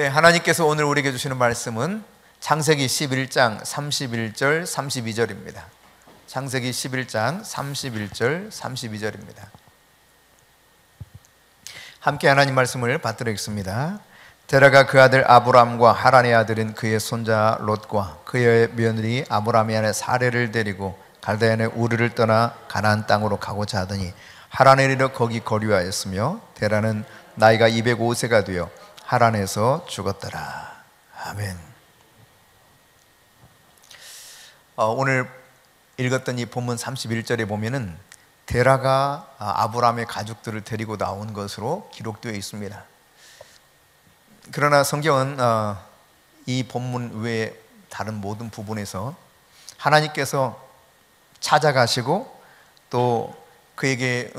네, 하나님께서 오늘 우리에게 주시는 말씀은 창세기 11장 31절 32절입니다. 창세기 11장 31절 32절입니다. 함께 하나님 말씀을 받들겠습니다. 데라가 그 아들 아브람과 하란의 아들인 그의 손자 롯과 그의 며느리 아브라함의 아내 사레를 데리고 갈대아인의 우르를 떠나 가나안 땅으로 가고자 하더니 하란에 이르러 거기 거류하였으며 데라는 나이가 205세가 되어 하란에서 죽었더라. 아멘. 오늘 읽었던 이 본문 31절에 보면은 데라가 아브라함의 가족들을 데리고 나온 것으로 기록되어 있습니다. 그러나 성경은 이 본문 외에 다른 모든 부분에서 하나님께서 찾아가시고 또 그에게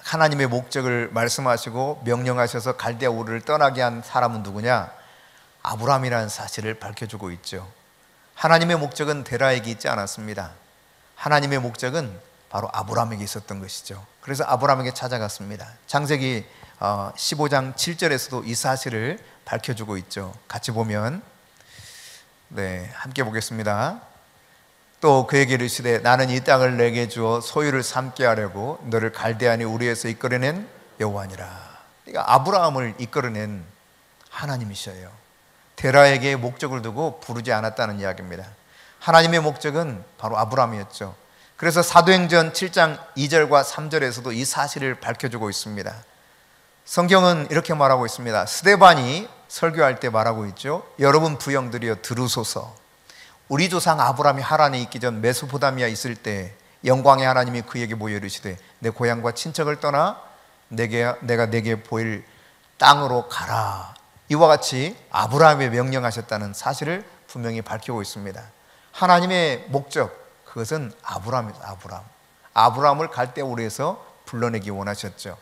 하나님의 목적을 말씀하시고 명령하셔서 갈대아 우르를 떠나게 한 사람은 누구냐? 아브라함이라는 사실을 밝혀주고 있죠. 하나님의 목적은 데라에게 있지 않았습니다. 하나님의 목적은 바로 아브라함에게 있었던 것이죠. 그래서 아브라함에게 찾아갔습니다. 창세기 15장 7절에서도 이 사실을 밝혀주고 있죠. 같이 보면 함께 보겠습니다. 또 그에게 이르시되 나는 이 땅을 내게 주어 소유를 삼게 하려고 너를 갈대아인의 우르에서 이끌어낸 여호와니라. 그러니까 아브라함을 이끌어낸 하나님이셔요. 데라에게 목적을 두고 부르지 않았다는 이야기입니다. 하나님의 목적은 바로 아브라함이었죠. 그래서 사도행전 7장 2절과 3절에서도 이 사실을 밝혀주고 있습니다. 성경은 이렇게 말하고 있습니다. 스데반이 설교할 때 말하고 있죠. 여러분 부형들이여 들으소서. 우리 조상 아브라함이 하란에 있기 전 메소포타미아 있을 때 영광의 하나님이 그에게 보여 이르시되 내 고향과 친척을 떠나 내가 내게 보일 땅으로 가라. 이와 같이 아브라함에 명령하셨다는 사실을 분명히 밝히고 있습니다. 하나님의 목적, 그것은 아브라함입니다. 아브라함을 갈대아 우르에서 불러내기 원하셨죠.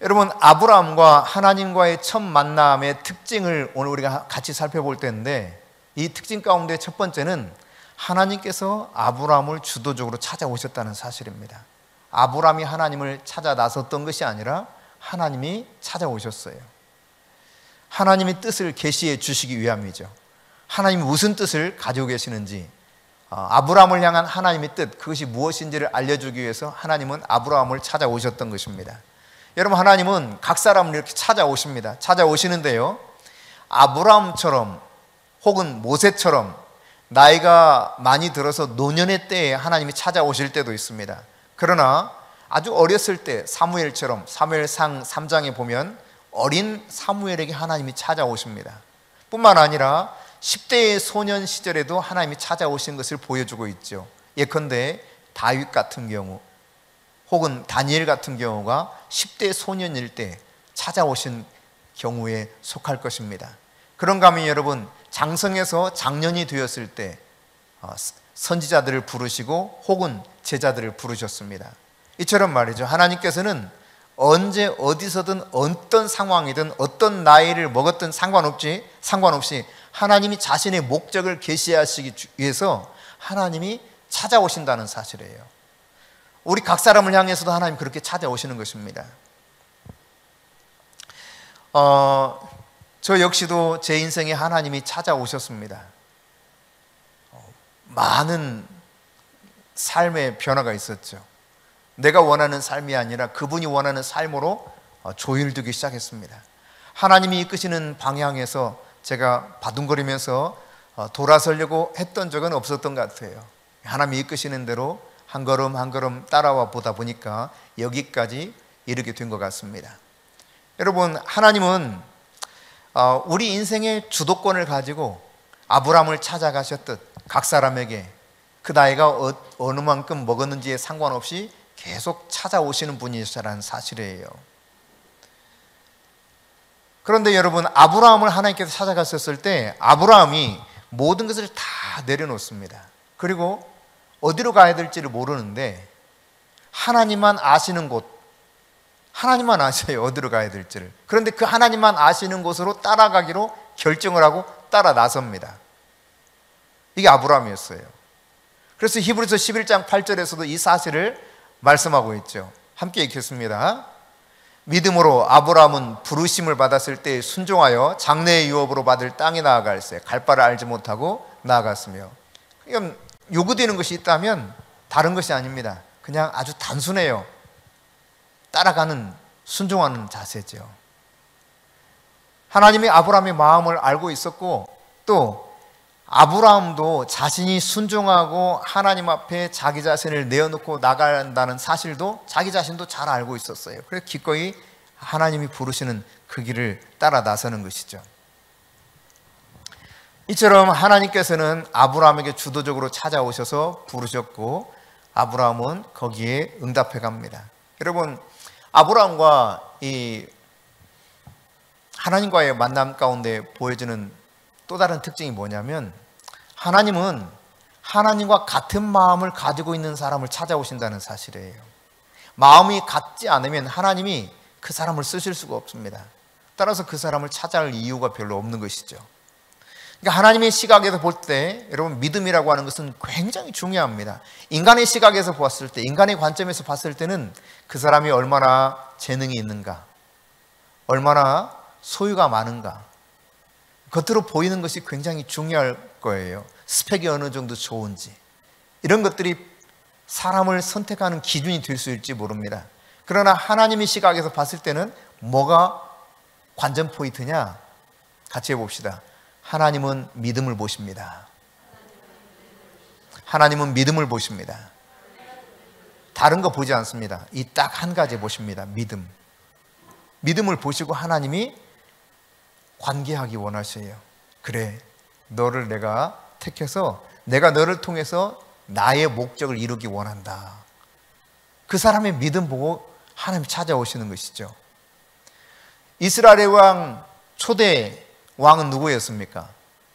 여러분, 아브라함과 하나님과의 첫 만남의 특징을 오늘 우리가 같이 살펴볼 텐데, 이 특징 가운데 첫 번째는 하나님께서 아브라함을 주도적으로 찾아오셨다는 사실입니다. 아브라함이 하나님을 찾아 나섰던 것이 아니라 하나님이 찾아오셨어요. 하나님의 뜻을 계시해 주시기 위함이죠. 하나님이 무슨 뜻을 가지고 계시는지, 아브라함을 향한 하나님의 뜻, 그것이 무엇인지를 알려주기 위해서 하나님은 아브라함을 찾아오셨던 것입니다. 여러분, 하나님은 각 사람을 이렇게 찾아오십니다. 찾아오시는데요, 아브라함처럼 혹은 모세처럼 나이가 많이 들어서 노년의 때에 하나님이 찾아오실 때도 있습니다. 그러나 아주 어렸을 때 사무엘처럼 사무엘상 3장에 보면 어린 사무엘에게 하나님이 찾아오십니다. 뿐만 아니라 10대의 소년 시절에도 하나님이 찾아오신 것을 보여주고 있죠. 예컨대 다윗 같은 경우 혹은 다니엘 같은 경우가 10대 소년일 때 찾아오신 경우에 속할 것입니다. 그런가 하면 여러분, 장성에서 장년이 되었을 때 선지자들을 부르시고 혹은 제자들을 부르셨습니다. 이처럼 말이죠. 하나님께서는 언제 어디서든 어떤 상황이든 어떤 나이를 먹었든 상관없이 하나님이 자신의 목적을 계시하시기 위해서 하나님이 찾아오신다는 사실이에요. 우리 각 사람을 향해서도 하나님 그렇게 찾아오시는 것입니다. 저 역시도 제 인생에 하나님이 찾아오셨습니다. 많은 삶의 변화가 있었죠. 내가 원하는 삶이 아니라 그분이 원하는 삶으로 조율되기 시작했습니다. 하나님이 이끄시는 방향에서 제가 바둥거리면서 돌아서려고 했던 적은 없었던 것 같아요. 하나님이 이끄시는 대로 한 걸음 한 걸음 따라와 보다 보니까 여기까지 이르게 된 것 같습니다. 여러분, 하나님은 우리 인생의 주도권을 가지고 아브라함을 찾아가셨듯 각 사람에게 그 나이가 어느 만큼 먹었는지에 상관없이 계속 찾아오시는 분이시라는 사실이에요. 그런데 여러분, 아브라함을 하나님께서 찾아갔었을 때 아브라함이 모든 것을 다 내려놓습니다. 그리고 어디로 가야 될지를 모르는데 하나님만 아시는 곳, 하나님만 아셔요, 어디로 가야 될지를. 그런데 그 하나님만 아시는 곳으로 따라가기로 결정을 하고 따라 나섭니다. 이게 아브라함이었어요. 그래서 히브리서 11장 8절에서도 이 사실을 말씀하고 있죠. 함께 읽겠습니다. 믿음으로 아브라함은 부르심을 받았을 때 순종하여 장래의 유업으로 받을 땅에 나아갈새 갈 바를 알지 못하고 나아갔으며, 그러니까 요구되는 것이 있다면 다른 것이 아닙니다. 그냥 아주 단순해요. 따라가는, 순종하는 자세죠. 하나님이 아브라함의 마음을 알고 있었고, 또 아브라함도 자신이 순종하고 하나님 앞에 자기 자신을 내어놓고 나간다는 사실도 자기 자신도 잘 알고 있었어요. 그래서 기꺼이 하나님이 부르시는 그 길을 따라 나서는 것이죠. 이처럼 하나님께서는 아브라함에게 주도적으로 찾아오셔서 부르셨고, 아브라함은 거기에 응답해 갑니다. 여러분, 아브라함과 이 하나님과의 만남 가운데 보여지는 또 다른 특징이 뭐냐면, 하나님은 하나님과 같은 마음을 가지고 있는 사람을 찾아오신다는 사실이에요. 마음이 같지 않으면 하나님이 그 사람을 쓰실 수가 없습니다. 따라서 그 사람을 찾아올 이유가 별로 없는 것이죠. 그러니까 하나님의 시각에서 볼 때, 여러분, 믿음이라고 하는 것은 굉장히 중요합니다. 인간의 시각에서 봤을 때, 인간의 관점에서 봤을 때는 그 사람이 얼마나 재능이 있는가, 얼마나 소유가 많은가, 겉으로 보이는 것이 굉장히 중요할 거예요. 스펙이 어느 정도 좋은지, 이런 것들이 사람을 선택하는 기준이 될 수 있을지 모릅니다. 그러나 하나님의 시각에서 봤을 때는 뭐가 관전 포인트냐? 같이 해봅시다. 하나님은 믿음을 보십니다. 하나님은 믿음을 보십니다. 다른 거 보지 않습니다. 이 딱 한 가지 보십니다. 믿음. 믿음을 보시고 하나님이 관계하기 원하셔요. 그래, 너를 내가 택해서 내가 너를 통해서 나의 목적을 이루기 원한다. 그 사람의 믿음 보고 하나님 찾아오시는 것이죠. 이스라엘의 왕, 초대 왕은 누구였습니까?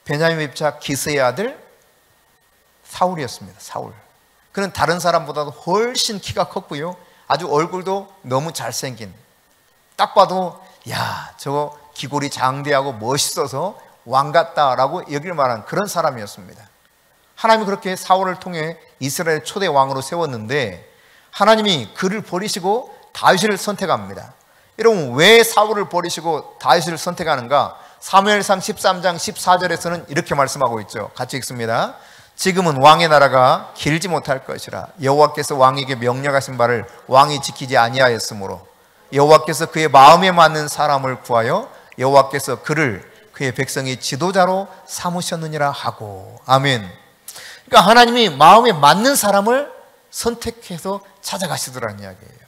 베냐민 입자 기스의 아들 사울이었습니다. 사울. 그는 다른 사람보다도 훨씬 키가 컸고요, 아주 얼굴도 너무 잘생긴, 딱 봐도 야, 저거 기골이 장대하고 멋있어서 왕 같다라고 여길 만한 그런 사람이었습니다. 하나님이 그렇게 사울을 통해 이스라엘 초대 왕으로 세웠는데, 하나님이 그를 버리시고 다윗을 선택합니다. 여러분, 왜 사울을 버리시고 다윗을 선택하는가? 사무엘상 13장 14절에서는 이렇게 말씀하고 있죠. 같이 읽습니다. 지금은 왕의 나라가 길지 못할 것이라. 여호와께서 왕에게 명령하신 바를 왕이 지키지 아니하였으므로 여호와께서 그의 마음에 맞는 사람을 구하여 여호와께서 그를 그의 백성의 지도자로 삼으셨느니라 하고. 아멘. 그러니까 하나님이 마음에 맞는 사람을 선택해서 찾아가시더라는 이야기예요.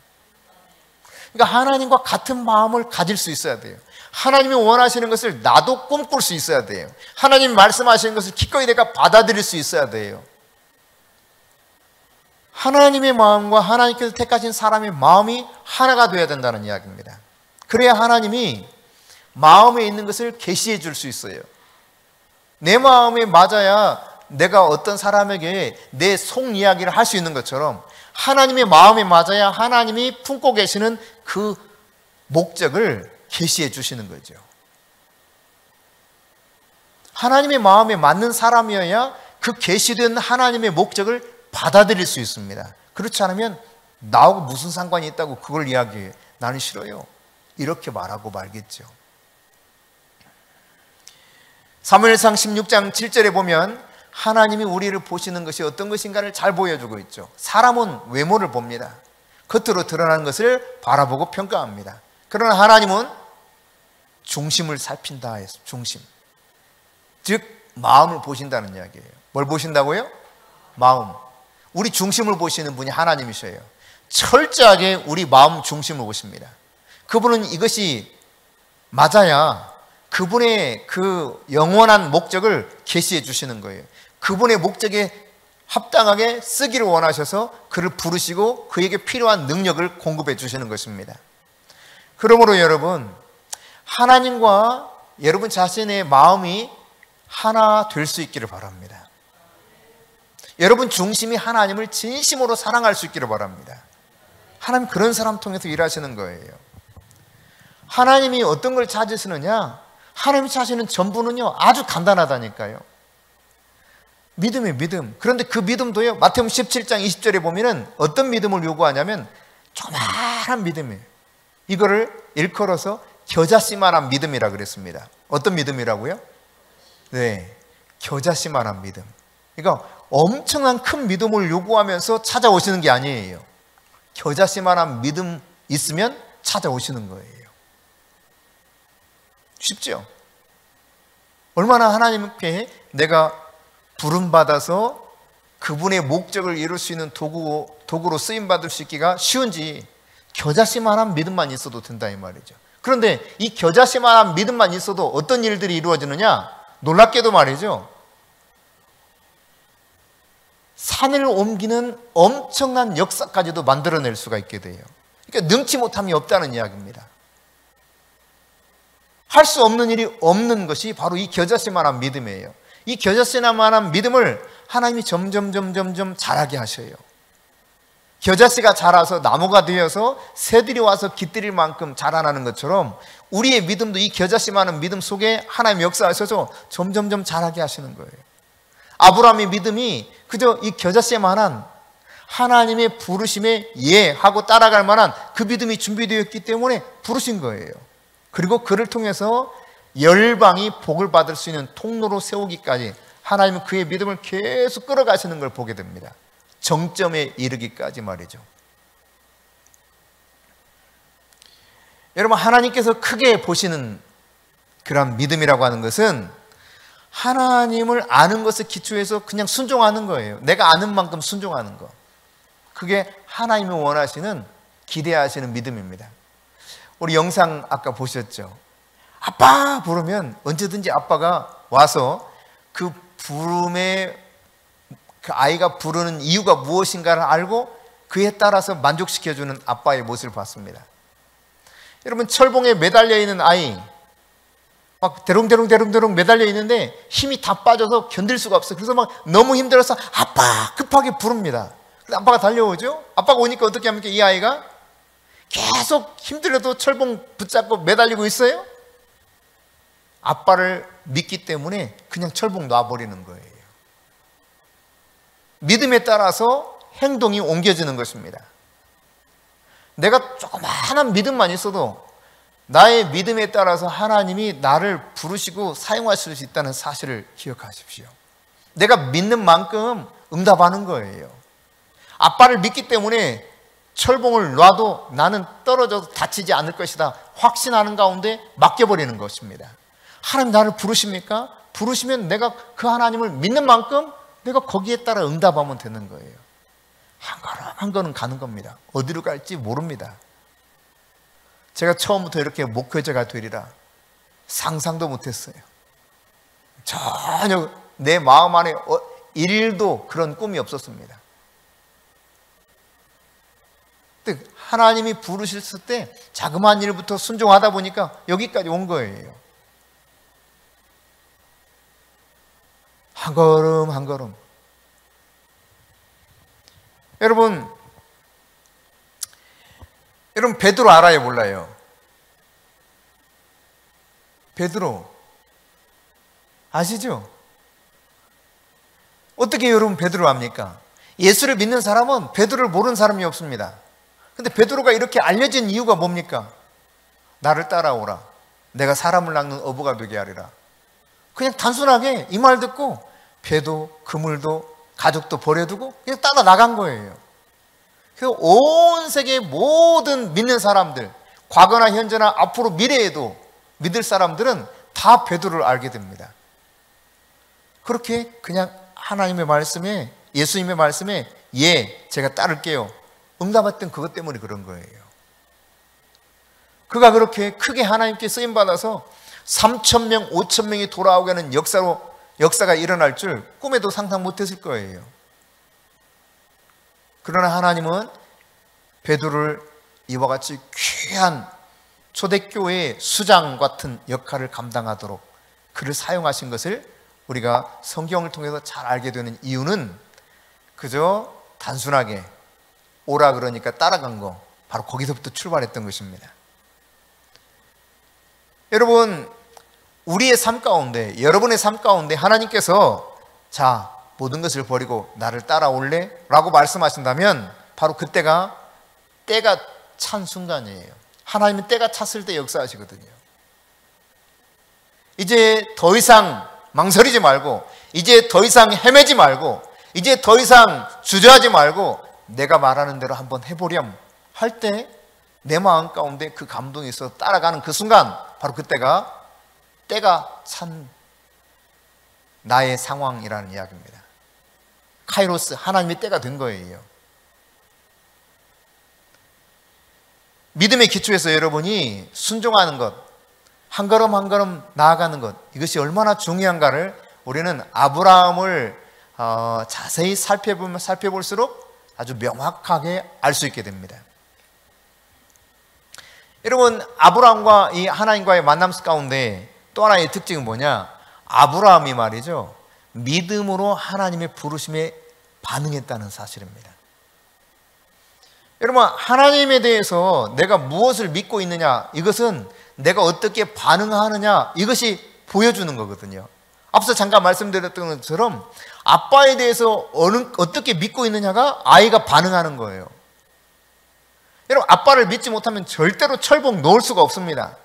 그러니까 하나님과 같은 마음을 가질 수 있어야 돼요. 하나님이 원하시는 것을 나도 꿈꿀 수 있어야 돼요. 하나님이 말씀하시는 것을 기꺼이 내가 받아들일 수 있어야 돼요. 하나님의 마음과 하나님께서 택하신 사람의 마음이 하나가 되어야 된다는 이야기입니다. 그래야 하나님이 마음에 있는 것을 계시해 줄 수 있어요. 내 마음에 맞아야 내가 어떤 사람에게 내 속 이야기를 할 수 있는 것처럼, 하나님의 마음에 맞아야 하나님이 품고 계시는 그 목적을 계시해 주시는 거죠. 하나님의 마음에 맞는 사람이어야 그 계시된 하나님의 목적을 받아들일 수 있습니다. 그렇지 않으면 나하고 무슨 상관이 있다고 그걸 이야기해. 나는 싫어요. 이렇게 말하고 말겠죠. 사무엘상 16장 7절에 보면 하나님이 우리를 보시는 것이 어떤 것인가를 잘 보여주고 있죠. 사람은 외모를 봅니다. 겉으로 드러나는 것을 바라보고 평가합니다. 그러나 하나님은 중심을 살핀다 해서 중심, 즉 마음을 보신다는 이야기예요. 뭘 보신다고요? 마음. 우리 중심을 보시는 분이 하나님이셔요. 철저하게 우리 마음 중심을 보십니다. 그분은 이것이 맞아야 그분의 그 영원한 목적을 계시해 주시는 거예요. 그분의 목적에 합당하게 쓰기를 원하셔서 그를 부르시고 그에게 필요한 능력을 공급해 주시는 것입니다. 그러므로 여러분, 하나님과 여러분 자신의 마음이 하나 될 수 있기를 바랍니다. 여러분 중심이 하나님을 진심으로 사랑할 수 있기를 바랍니다. 하나님 그런 사람 통해서 일하시는 거예요. 하나님이 어떤 걸 찾으시느냐? 하나님이 찾으시는 전부는요, 아주 간단하다니까요. 믿음이에요, 믿음. 그런데 그 믿음도요, 마태복음 17장 20절에 보면은 어떤 믿음을 요구하냐면 조그마한 믿음이에요. 이거를 일컬어서 겨자씨만한 믿음이라 그랬습니다. 어떤 믿음이라고요? 네, 겨자씨만한 믿음. 그러니까 엄청난 큰 믿음을 요구하면서 찾아오시는 게 아니에요. 겨자씨만한 믿음 있으면 찾아오시는 거예요. 쉽죠? 얼마나 하나님께 내가 부름받아서 그분의 목적을 이룰 수 있는 도구로 쓰임받을 수 있기가 쉬운지 겨자씨만한 믿음만 있어도 된다 이 말이죠. 그런데 이 겨자씨만한 믿음만 있어도 어떤 일들이 이루어지느냐? 놀랍게도 말이죠, 산을 옮기는 엄청난 역사까지도 만들어낼 수가 있게 돼요. 그러니까 능치 못함이 없다는 이야기입니다. 할 수 없는 일이 없는 것이 바로 이 겨자씨만한 믿음이에요. 이 겨자씨만한 믿음을 하나님이 점점 자라게 하셔요. 겨자씨가 자라서 나무가 되어서 새들이 와서 깃들일 만큼 자라나는 것처럼 우리의 믿음도 이 겨자씨만한 믿음 속에 하나님 역사하셔서 점점 자라게 하시는 거예요. 아브라함의 믿음이 그저 이 겨자씨만한 하나님의 부르심에 예 하고 따라갈 만한 그 믿음이 준비되었기 때문에 부르신 거예요. 그리고 그를 통해서 열방이 복을 받을 수 있는 통로로 세우기까지 하나님은 그의 믿음을 계속 끌어가시는 걸 보게 됩니다. 정점에 이르기까지 말이죠. 여러분, 하나님께서 크게 보시는 그런 믿음이라고 하는 것은 하나님을 아는 것을 기초해서 그냥 순종하는 거예요. 내가 아는 만큼 순종하는 거. 그게 하나님이 원하시는, 기대하시는 믿음입니다. 우리 영상 아까 보셨죠? 아빠 부르면 언제든지 아빠가 와서 그 부름에 그 아이가 부르는 이유가 무엇인가를 알고 그에 따라서 만족시켜주는 아빠의 모습을 봤습니다. 여러분, 철봉에 매달려 있는 아이 막 대롱대롱 매달려 있는데 힘이 다 빠져서 견딜 수가 없어요. 그래서 막 너무 힘들어서 아빠 급하게 부릅니다. 그래서 아빠가 달려오죠. 아빠가 오니까 어떻게 합니까? 이 아이가 계속 힘들어도 철봉 붙잡고 매달리고 있어요. 아빠를 믿기 때문에 그냥 철봉 놔버리는 거예요. 믿음에 따라서 행동이 옮겨지는 것입니다. 내가 조그마한 믿음만 있어도 나의 믿음에 따라서 하나님이 나를 부르시고 사용하실 수 있다는 사실을 기억하십시오. 내가 믿는 만큼 응답하는 거예요. 아빠를 믿기 때문에 철봉을 놔도 나는 떨어져도 다치지 않을 것이다 확신하는 가운데 맡겨버리는 것입니다. 하나님 나를 부르십니까? 부르시면 내가 그 하나님을 믿는 만큼 내가 거기에 따라 응답하면 되는 거예요. 한 걸음 한 걸음 가는 겁니다. 어디로 갈지 모릅니다. 제가 처음부터 이렇게 목회자가 되리라 상상도 못했어요. 전혀 내 마음 안에 1도 그런 꿈이 없었습니다. 하나님이 부르셨을 때 자그마한 일부터 순종하다 보니까 여기까지 온 거예요. 한 걸음 한 걸음. 여러분 베드로 알아요, 몰라요? 베드로 아시죠? 어떻게 여러분 베드로 압니까? 예수를 믿는 사람은 베드로를 모르는 사람이 없습니다. 근데 베드로가 이렇게 알려진 이유가 뭡니까? 나를 따라오라. 내가 사람을 낚는 어부가 되게 하리라. 그냥 단순하게 이 말 듣고 배도 그물도 가족도 버려두고 그냥 따라 나간 거예요. 그래서 온 세계의 모든 믿는 사람들, 과거나 현재나 앞으로 미래에도 믿을 사람들은 다 베드로를 알게 됩니다. 그렇게 그냥 하나님의 말씀에, 예수님의 말씀에 예, 제가 따를게요 응답했던 그것 때문에 그런 거예요. 그가 그렇게 크게 하나님께 쓰임받아서 3,000명, 5,000명이 돌아오게 하는 역사가 일어날 줄 꿈에도 상상 못했을 거예요. 그러나 하나님은 베드로를 이와 같이 귀한 초대교회의 수장 같은 역할을 감당하도록 그를 사용하신 것을 우리가 성경을 통해서 잘 알게 되는 이유는 그저 단순하게 오라 그러니까 따라간 거, 바로 거기서부터 출발했던 것입니다. 여러분, 우리의 삶 가운데, 여러분의 삶 가운데 하나님께서 자, 모든 것을 버리고 나를 따라올래? 라고 말씀하신다면 바로 그때가 때가 찬 순간이에요. 하나님은 때가 찼을 때 역사하시거든요. 이제 더 이상 망설이지 말고, 이제 더 이상 헤매지 말고, 이제 더 이상 주저하지 말고 내가 말하는 대로 한번 해보렴 할 때 내 마음 가운데 그 감동이 있어 따라가는 그 순간, 바로 그때가 때가 찬 나의 상황이라는 이야기입니다. 카이로스, 하나님의 때가 된 거예요. 믿음의 기초에서 여러분이 순종하는 것, 한 걸음 한 걸음 나아가는 것, 이것이 얼마나 중요한가를 우리는 아브라함을 자세히 살펴보면 살펴볼수록 아주 명확하게 알 수 있게 됩니다. 여러분, 아브라함과 이 하나님과의 만남 가운데 또 하나의 특징은 뭐냐? 아브라함이 말이죠, 믿음으로 하나님의 부르심에 반응했다는 사실입니다. 여러분, 하나님에 대해서 내가 무엇을 믿고 있느냐, 이것은 내가 어떻게 반응하느냐, 이것이 보여주는 거거든요. 앞서 잠깐 말씀드렸던 것처럼 아빠에 대해서 어떻게 믿고 있느냐가 아이가 반응하는 거예요. 여러분, 아빠를 믿지 못하면 절대로 철봉 놓을 수가 없습니다.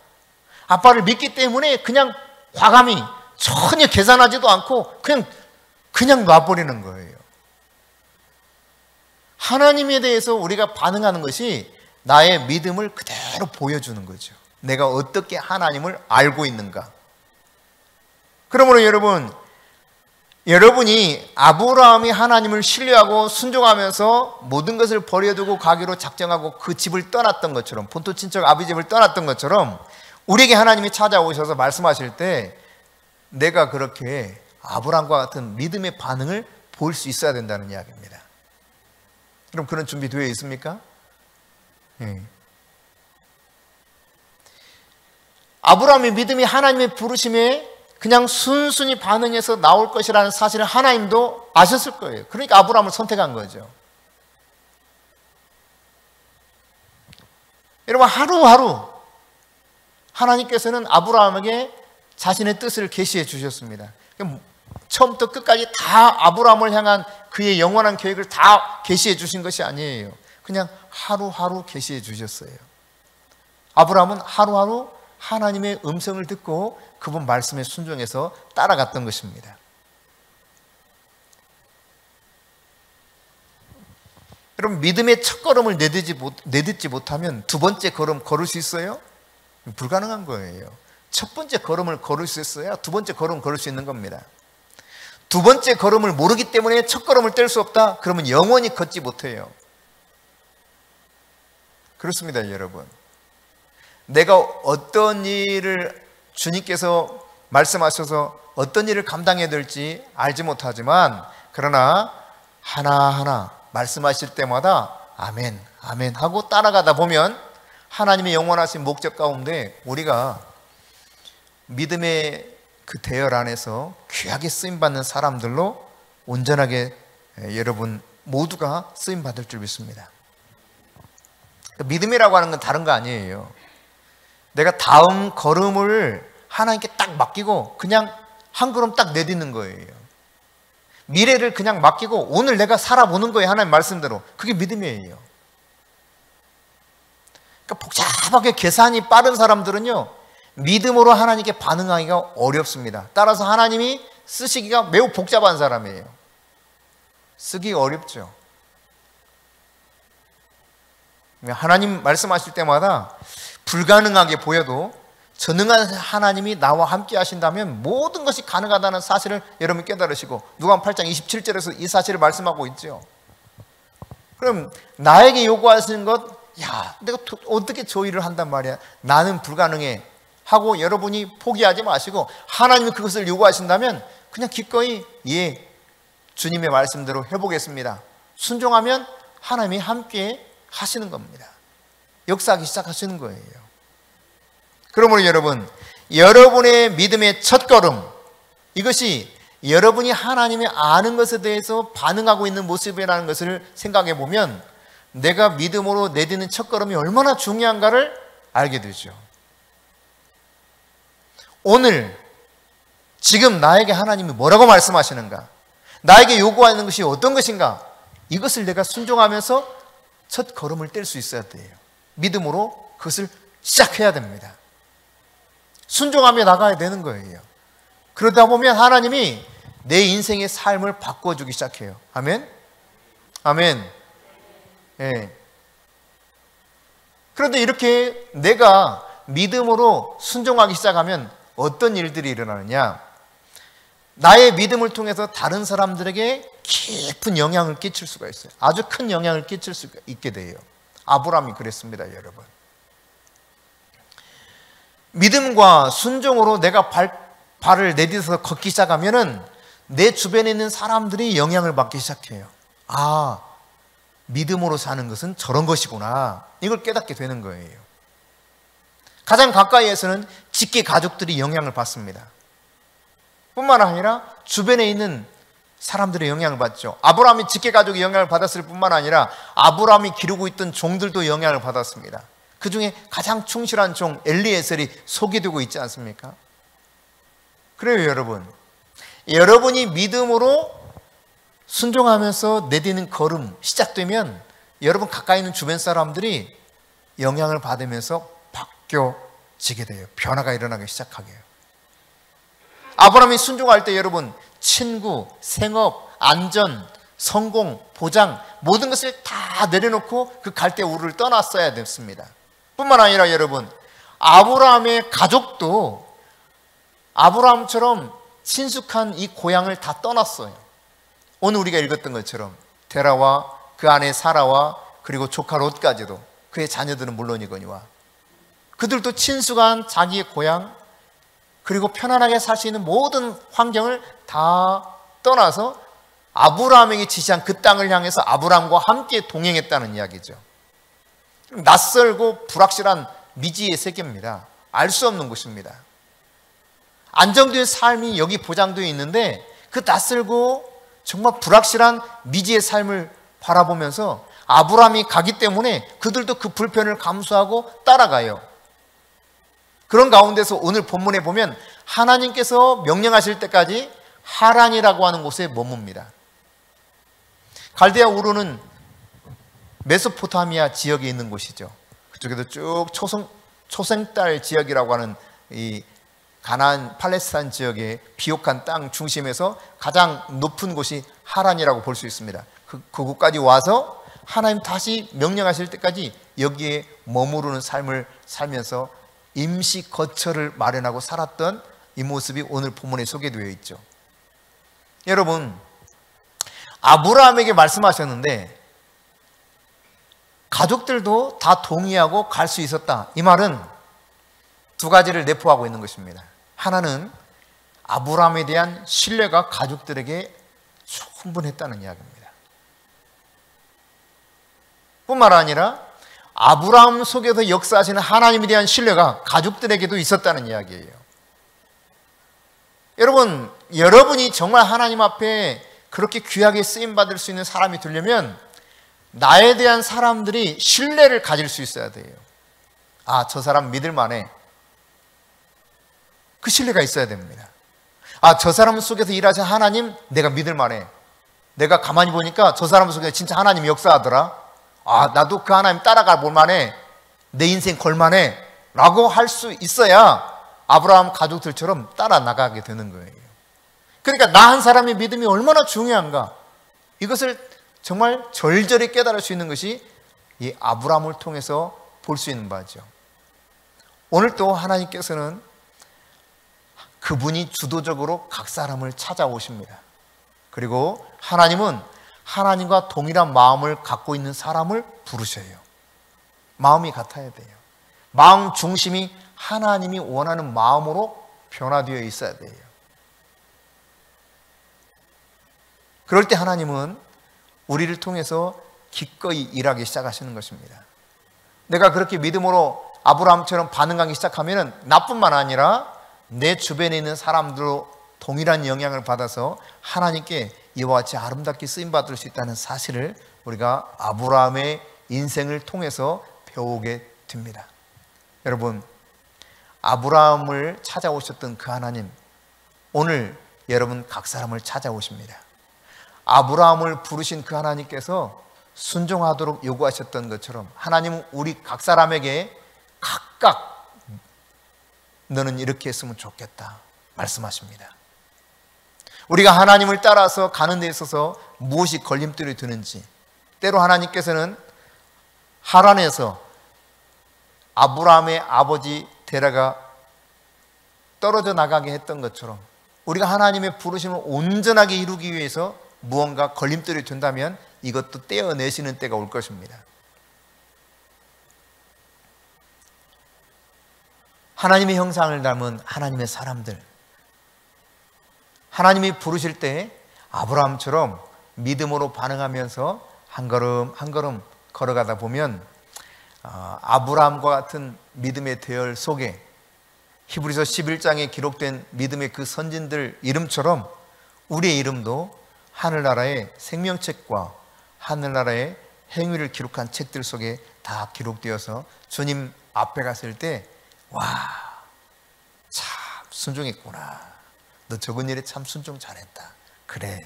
아빠를 믿기 때문에 그냥 과감히 전혀 계산하지도 않고 그냥 놔버리는 거예요. 하나님에 대해서 우리가 반응하는 것이 나의 믿음을 그대로 보여주는 거죠. 내가 어떻게 하나님을 알고 있는가. 그러므로 여러분이 아브라함이 하나님을 신뢰하고 순종하면서 모든 것을 버려두고 가기로 작정하고 그 집을 떠났던 것처럼, 본토 친척 아비 집을 떠났던 것처럼 우리에게 하나님이 찾아오셔서 말씀하실 때 내가 그렇게 아브라함과 같은 믿음의 반응을 보일 수 있어야 된다는 이야기입니다. 그럼 그런 준비 되어 있습니까? 네. 아브라함의 믿음이 하나님의 부르심에 그냥 순순히 반응해서 나올 것이라는 사실을 하나님도 아셨을 거예요. 그러니까 아브라함을 선택한 거죠. 여러분, 하루하루 하나님께서는 아브라함에게 자신의 뜻을 계시해 주셨습니다. 처음부터 끝까지 다 아브라함을 향한 그의 영원한 계획을 다 계시해 주신 것이 아니에요. 그냥 하루하루 계시해 주셨어요. 아브라함은 하루하루 하나님의 음성을 듣고 그분 말씀에 순종해서 따라갔던 것입니다. 여러분, 믿음의 첫걸음을 내딛지 못하면 두 번째 걸음 걸을 수 있어요? 불가능한 거예요. 첫 번째 걸음을 걸을 수 있어야 두 번째 걸음 걸을 수 있는 겁니다. 두 번째 걸음을 모르기 때문에 첫 걸음을 뗄 수 없다? 그러면 영원히 걷지 못해요. 그렇습니다, 여러분. 내가 어떤 일을 주님께서 말씀하셔서 어떤 일을 감당해야 될지 알지 못하지만, 그러나 하나하나 말씀하실 때마다 아멘, 아멘 하고 따라가다 보면 하나님의 영원하신 목적 가운데 우리가 믿음의 그 대열 안에서 귀하게 쓰임받는 사람들로 온전하게 여러분 모두가 쓰임받을 줄 믿습니다. 믿음이라고 하는 건 다른 거 아니에요. 내가 다음 걸음을 하나님께 딱 맡기고 그냥 한 걸음 딱 내딛는 거예요. 미래를 그냥 맡기고 오늘 내가 살아보는 거예요. 하나님 말씀대로. 그게 믿음이에요. 그러니까 복잡하게 계산이 빠른 사람들은요, 믿음으로 하나님께 반응하기가 어렵습니다. 따라서 하나님이 쓰시기가 매우 복잡한 사람이에요. 쓰기 어렵죠. 하나님 말씀하실 때마다 불가능하게 보여도 전능한 하나님이 나와 함께 하신다면 모든 것이 가능하다는 사실을 여러분 깨달으시고, 누가복음 8장 27절에서 이 사실을 말씀하고 있죠. 그럼 나에게 요구하시는 것, 야, 내가 어떻게 저 일을 한단 말이야, 나는 불가능해 하고 여러분이 포기하지 마시고, 하나님이 그것을 요구하신다면 그냥 기꺼이 예, 주님의 말씀대로 해보겠습니다. 순종하면 하나님이 함께 하시는 겁니다. 역사하기 시작하시는 거예요. 그러므로 여러분, 여러분의 믿음의 첫걸음, 이것이 여러분이 하나님의 아는 것에 대해서 반응하고 있는 모습이라는 것을 생각해 보면 내가 믿음으로 내딛는 첫걸음이 얼마나 중요한가를 알게 되죠. 오늘 지금 나에게 하나님이 뭐라고 말씀하시는가, 나에게 요구하는 것이 어떤 것인가, 이것을 내가 순종하면서 첫 걸음을 뗄 수 있어야 돼요. 믿음으로 그것을 시작해야 됩니다. 순종하며 나가야 되는 거예요. 그러다 보면 하나님이 내 인생의 삶을 바꿔주기 시작해요. 아멘? 아멘. 예. 그런데 이렇게 내가 믿음으로 순종하기 시작하면 어떤 일들이 일어나느냐? 나의 믿음을 통해서 다른 사람들에게 깊은 영향을 끼칠 수가 있어요. 아주 큰 영향을 끼칠 수가 있게 돼요. 아브라함이 그랬습니다, 여러분. 믿음과 순종으로 내가 발을 내딛어서 걷기 시작하면은 내 주변에 있는 사람들이 영향을 받기 시작해요. 아, 믿음으로 사는 것은 저런 것이구나. 이걸 깨닫게 되는 거예요. 가장 가까이에서는 직계 가족들이 영향을 받습니다. 뿐만 아니라 주변에 있는 사람들의 영향을 받죠. 아브라함이 직계 가족이 영향을 받았을 뿐만 아니라 아브라함이 기르고 있던 종들도 영향을 받았습니다. 그 중에 가장 충실한 종 엘리에셀이 소개되고 있지 않습니까? 그래요, 여러분. 여러분이 믿음으로 순종하면서 내딛는 걸음 시작되면 여러분 가까이 있는 주변 사람들이 영향을 받으면서 바뀌어지게 돼요. 변화가 일어나기 시작하게 해요. 아브라함이 순종할 때 여러분 친구, 생업, 안전, 성공, 보장 모든 것을 다 내려놓고 그 갈대우르를 떠났어야 됐습니다. 뿐만 아니라 여러분 아브라함의 가족도 아브라함처럼 친숙한 이 고향을 다 떠났어요. 오늘 우리가 읽었던 것처럼 데라와 그 아내 사라와 그리고 조카 롯까지도 그의 자녀들은 물론이거니와 그들도 친숙한 자기의 고향 그리고 편안하게 살 수 있는 모든 환경을 다 떠나서 아브라함에게 지시한 그 땅을 향해서 아브라함과 함께 동행했다는 이야기죠. 낯설고 불확실한 미지의 세계입니다. 알 수 없는 곳입니다. 안정된 삶이 여기 보장되어 있는데 그 낯설고 정말 불확실한 미지의 삶을 바라보면서 아브라함이 가기 때문에 그들도 그 불편을 감수하고 따라가요. 그런 가운데서 오늘 본문에 보면 하나님께서 명령하실 때까지 하란이라고 하는 곳에 머뭅니다. 갈대아 우르는 메소포타미아 지역에 있는 곳이죠. 그쪽에도 쭉 초생딸 지역이라고 하는 이 가나안 팔레스타인 지역의 비옥한 땅 중심에서 가장 높은 곳이 하란이라고 볼 수 있습니다. 그곳까지 와서 하나님 다시 명령하실 때까지 여기에 머무르는 삶을 살면서 임시 거처를 마련하고 살았던 이 모습이 오늘 본문에 소개되어 있죠. 여러분 아브라함에게 말씀하셨는데 가족들도 다 동의하고 갈 수 있었다. 이 말은 두 가지를 내포하고 있는 것입니다. 하나는 아브라함에 대한 신뢰가 가족들에게 충분했다는 이야기입니다. 뿐만 아니라 아브라함 속에서 역사하시는 하나님에 대한 신뢰가 가족들에게도 있었다는 이야기예요. 여러분, 여러분이 정말 하나님 앞에 그렇게 귀하게 쓰임받을 수 있는 사람이 되려면 나에 대한 사람들이 신뢰를 가질 수 있어야 돼요. 아, 저 사람 믿을만해. 그 신뢰가 있어야 됩니다. 아, 저 사람 속에서 일하신 하나님 내가 믿을만해. 내가 가만히 보니까 저 사람 속에 진짜 하나님이 역사하더라. 아, 나도 그 하나님 따라가 볼만해. 내 인생 걸만해. 라고 할 수 있어야 아브라함 가족들처럼 따라 나가게 되는 거예요. 그러니까 나 한 사람의 믿음이 얼마나 중요한가. 이것을 정말 절절히 깨달을 수 있는 것이 이 아브라함을 통해서 볼 수 있는 바죠. 오늘 또 하나님께서는 그분이 주도적으로 각 사람을 찾아오십니다. 그리고 하나님은 하나님과 동일한 마음을 갖고 있는 사람을 부르셔요. 마음이 같아야 돼요. 마음 중심이 하나님이 원하는 마음으로 변화되어 있어야 돼요. 그럴 때 하나님은 우리를 통해서 기꺼이 일하기 시작하시는 것입니다. 내가 그렇게 믿음으로 아브라함처럼 반응하기 시작하면 나뿐만 아니라 내 주변에 있는 사람들로 동일한 영향을 받아서 하나님께 이와 같이 아름답게 쓰임받을 수 있다는 사실을 우리가 아브라함의 인생을 통해서 배우게 됩니다. 여러분, 아브라함을 찾아오셨던 그 하나님, 오늘 여러분 각 사람을 찾아오십니다. 아브라함을 부르신 그 하나님께서 순종하도록 요구하셨던 것처럼 하나님은 우리 각 사람에게 각각 너는 이렇게 했으면 좋겠다 말씀하십니다. 우리가 하나님을 따라서 가는 데 있어서 무엇이 걸림돌이 되는지, 때로 하나님께서는 하란에서 아브라함의 아버지 데라가 떨어져 나가게 했던 것처럼 우리가 하나님의 부르심을 온전하게 이루기 위해서 무언가 걸림돌이 된다면 이것도 떼어내시는 때가 올 것입니다. 하나님의 형상을 닮은 하나님의 사람들, 하나님이 부르실 때 아브라함처럼 믿음으로 반응하면서 한 걸음 한 걸음 걸어가다 보면 아브라함과 같은 믿음의 대열 속에 히브리서 11장에 기록된 믿음의 그 선진들 이름처럼 우리의 이름도 하늘나라의 생명책과 하늘나라의 행위를 기록한 책들 속에 다 기록되어서 주님 앞에 갔을 때 와, 참 순종했구나. 너 적은 일에 참 순종 잘했다. 그래,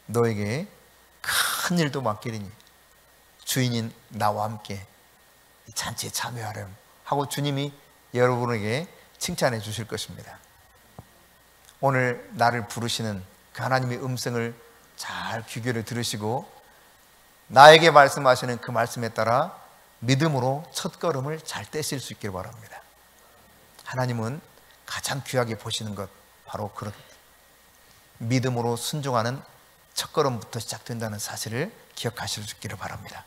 너에게 큰 일도 맡기리니 주인인 나와 함께 이 잔치에 참여하렴 하고 주님이 여러분에게 칭찬해 주실 것입니다. 오늘 나를 부르시는 그 하나님의 음성을 잘 귀결을 들으시고 나에게 말씀하시는 그 말씀에 따라 믿음으로 첫걸음을 잘 떼실 수 있길 바랍니다. 하나님은 가장 귀하게 보시는 것 바로 그런 믿음으로 순종하는 첫걸음부터 시작된다는 사실을 기억하실 수 있기를 바랍니다.